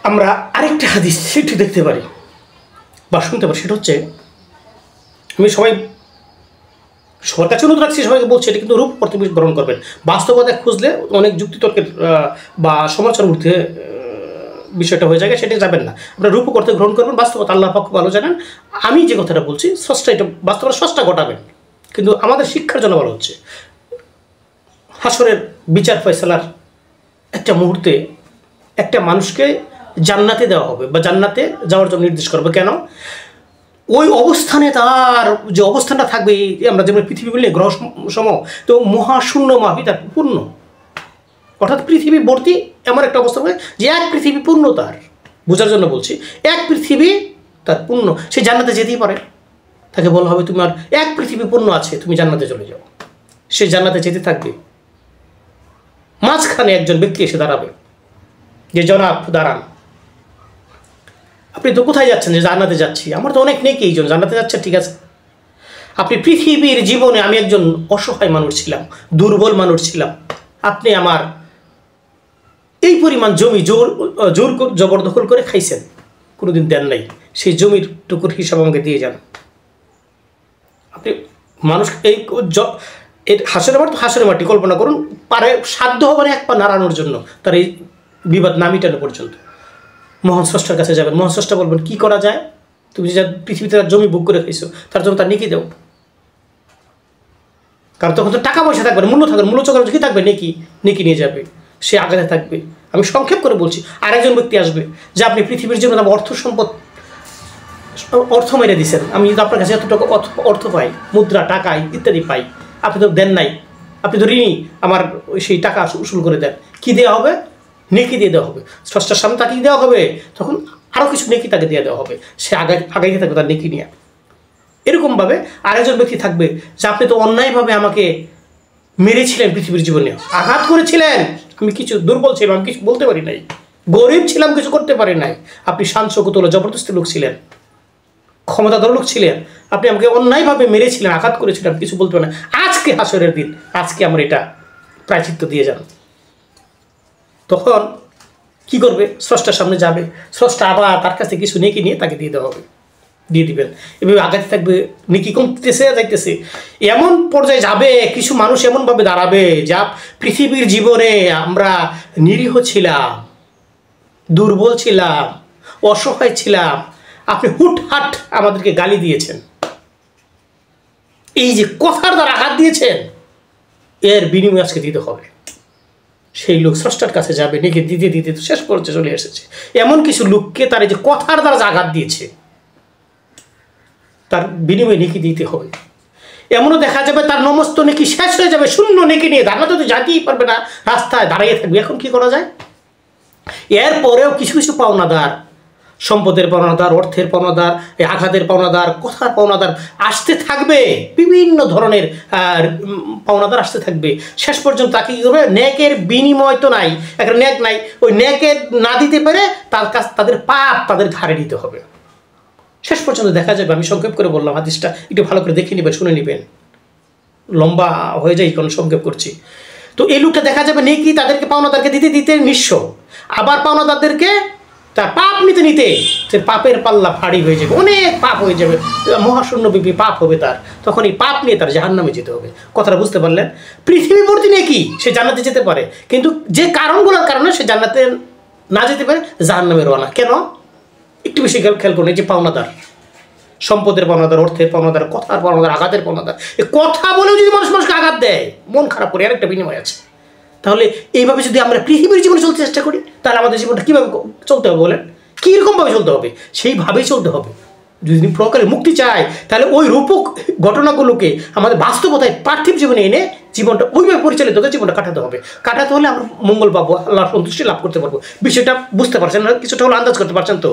আমরা আরেকটা হাদিস সেটি দেখতে পারি বা শুনতে পারি, সেটা হচ্ছে, আমি সবার কাছে অনুরোধ রাখছি, সবাইকে বলছি এটা কিন্তু রূপ প্রতি গ্রহণ করবেন। বাস্তবতা খুঁজলে অনেক যুক্তিতর্কের বা সমালোচনার মধ্যে বিষয়টা হয়ে যায়, সেটা যাবেন না। আপনার রূপ করতে গ্রহণ করবেন, বাস্তবতা আল্লাহ পাক ভালো জানেন। আমি যে কথাটা বলছি স্রষ্টা, এটা বাস্তবতা স্রষ্টা ঘটাবেন, কিন্তু আমাদের শিক্ষার জন্য বলা হচ্ছে হাসরের বিচার ফয়সালার একটা মুহূর্তে একটা মানুষকে জান্নাতে দেওয়া হবে বা জান্নাতে যাওয়ার জন্য নির্দেশ করবে। কেন? ওই অবস্থানে তার যে অবস্থানটা থাকবে, আমরা যেমন পৃথিবী বললে গ্রহ সম, তো মহাশূন্য মাফি তার পূর্ণ, অর্থাৎ পৃথিবী ভর্তি এমন একটা অবস্থা হবে যে এক পৃথিবী পূর্ণ। তার বোঝার জন্য বলছি, এক পৃথিবী তার পূর্ণ, সে জান্নাতে যেতেই পারে। তাকে বলা হবে তোমার এক পৃথিবী পূর্ণ আছে, তুমি জান্নাতে চলে যাও। সে জান্নাতে যেতে থাকবে, মাঝখানে একজন ব্যক্তি এসে দাঁড়াবে, যে জনাব দাঁড়ান, আপনি তো কোথায় যাচ্ছেন? যে জান্নাতে যাচ্ছি। আমার তো অনেক নেই, এই জন্য জান্নাতে যাচ্ছেন, ঠিক আছে। আপনি পৃথিবীর জীবনে, আমি একজন অসহায় মানুষ ছিলাম, দুর্বল মানুষ ছিলাম, আপনি আমার এই পরিমাণ জমি জোর জবরদখল করে খাইছেন, কোনোদিন দেন নাই, সেই জমির টুকুর হিসাব আমাকে দিয়ে যান। আপনি মানুষ এই হাসরের মাঠ, হাসরের মাটি কল্পনা করুন, পারে সাধ্য হবে না এক পা নাড়ানোর জন্য তার এই বিবাদ না মিটানো পর্যন্ত। মহান স্রষ্টার কাছে যাবেন, মহান স্রষ্টা বলবেন কী করা যায়, তুমি যে পৃথিবীতে তার জমি ভোগ করে খাইছো, তার জন্য তার নেকি দেও। কারণ তখন তো টাকা পয়সা থাকবে, মূল্য থাকবে, মূল্য চক্র কি থাকবে, নেকি নিয়ে যাবে, সে আগাতে থাকবে। আমি সংক্ষেপ করে বলছি, আরেকজন ব্যক্তি আসবে যে আপনি পৃথিবীর জন্য অর্থ সম্পদ, অর্থ মেরে দিচ্ছেন, আমি যদি আপনার কাছে এতটুকু অর্থ পাই, মুদ্রা, টাকা ইত্যাদি পাই, আপনি তো দেন নাই, আপনি তো ঋণী, আমার সেই টাকা উসুল করে দেন। কী দেওয়া হবে? নেকি দিয়ে দেওয়া হবে। স্রষ্টার সামনে তাকে দেওয়া হবে, তখন আরও কিছু নেকি তাকে দিয়ে দেওয়া হবে, সে আগাইতে থাকবে তার নেকি নিয়ে। এরকমভাবে আরেকজন ব্যক্তি থাকবে যে আপনি তো অন্যায়ভাবে আমাকে মেরেছিলেন, পৃথিবীর জীবনে আঘাত করেছিলেন, আমি কিছু দুর্বল ছিলাম, আমি কিছু বলতে পারি নাই, গরিব ছিলাম, কিছু করতে পারি নাই, আপনি শান্তশকুতলা জবরদস্তি লোক ছিলেন, ক্ষমতাধর লোক ছিলেন, আপনি আমাকে অন্যায়ভাবে মেরেছিলেন, আঘাত করেছিলেন, কিছু বলতে পারেন না। আজকে হাসরের দিন, আজকে আমার এটা প্রায়শ্চিত্ত দিয়ে যান। তখন কি করবে? স্রষ্টার সামনে যাবে, স্রষ্টা আবার তার কাছে কিছু নেকি নিয়ে তাকে দিয়ে দেওয়া হবে, দিয়ে দিবেন। এভাবে আগাতে থাকবে, নেকি কমতেছে যাইতেছে, এমন পর্যায়ে যাবে কিছু মানুষ এমনভাবে দাঁড়াবে যা পৃথিবীর জীবনে আমরা নিরীহ ছিলাম, দুর্বল ছিলাম, অসহায় ছিলাম, আপনি হুটহাট আমাদেরকে গালি দিয়েছেন, এই যে কথার দ্বারা আঘাত দিয়েছেন, এর বিনিময় আজকে দিতে হবে। সেই লোক স্রষ্টার কাছে যাবে, নেকি দিতে দিতে শেষ পর্যায়ে চলে এসেছে। এমন কিছু লোককে তার এই যে কথার দ্বারা আঘাত দিয়েছে, তার বিনিময়ে নেকি দিতে হবে। এমনও দেখা যাবে তার নমস্ত নেকি শেষ হয়ে যাবে, শূন্য নেকি নিয়ে জান্নাতে তো যেতেই পারবে না, রাস্তায় দাঁড়িয়ে থাকবে। এখন কি করা যায়? এরপরেও কিছু কিছু পাওনাদার, সম্পদের পাওনাদার, অর্থের পাওনাদার, আঘাতের পাওনাদার, কথার পাওনাদার আসতে থাকবে, বিভিন্ন ধরনের পাওনাদার আসতে থাকবে। শেষ পর্যন্ত তাকে কী করবে? নেকের বিনিময় তো নাই, একটা নেক নাই, ওই নেকের না দিতে পেরে তার কাছ তাদের পাপ তাদের ঘাড়ে নিতে হবে। শেষ পর্যন্ত দেখা যাবে, আমি সংক্ষেপ করে বললাম, হাদিসটা একটু ভালো করে দেখে নেবেন, শুনে নেবেন, লম্বা হয়ে যায় কারণ সংক্ষেপ করছি। তো এই লোকটা দেখা যাবে নেকি তাদেরকে পাওনাদারকে দিতে দিতে নিঃস্ব, আবার পাওনাদারদেরকে তার পাপ নিতে নিতে সে পাপের পাল্লা ভারী হয়ে যাবে, অনেক পাপ হয়ে যাবে, মহাশূন্য বিপি পাপ হবে তার, তখন এই পাপ নিয়ে তার জাহান্নামে যেতে হবে। কথাটা বুঝতে পারলেন? পৃথিবী ভর্তি নেকি, সে জান্নাতে যেতে পারে, কিন্তু যে কারণগুলোর কারণে সে জান্নাতে না যেতে পারে, জাহান্নামে রওনা। কেন? একটু বেশি খেয়াল করুন, এই যে পাওনাদার, সম্পদের পাওনাদার, অর্থের পাওনাদার, কথার পাওনাদার, আঘাতের পাওনাদার, এই কথা বলেও যদি মানুষকে আঘাত দেয়, মন খারাপ করে, আরেকটা বিনিময় আছে। তাহলে এইভাবে যদি আমরা পৃথিবীর জীবনে চলতে চেষ্টা করি, তাহলে আমাদের জীবনটা কীভাবে চলতে হবে বলেন? কীরকমভাবে চলতে হবে? সেইভাবেই চলতে হবে। যদি প্রকারে মুক্তি চাই, তাহলে ওই রূপক ঘটনাগুলোকে আমাদের বাস্তবতায় পার্থিব জীবনে এনে জীবনটা ওইভাবে পরিচালিত করে জীবনটা কাটাতে হবে। কাটাতে হলে আমরা মঙ্গল পাবো, আল্লাহর সন্তুষ্টি লাভ করতে পারবো। বিষয়টা বুঝতে পারছেন না? কিছুটা হলে আন্দাজ করতে পারছেন তো?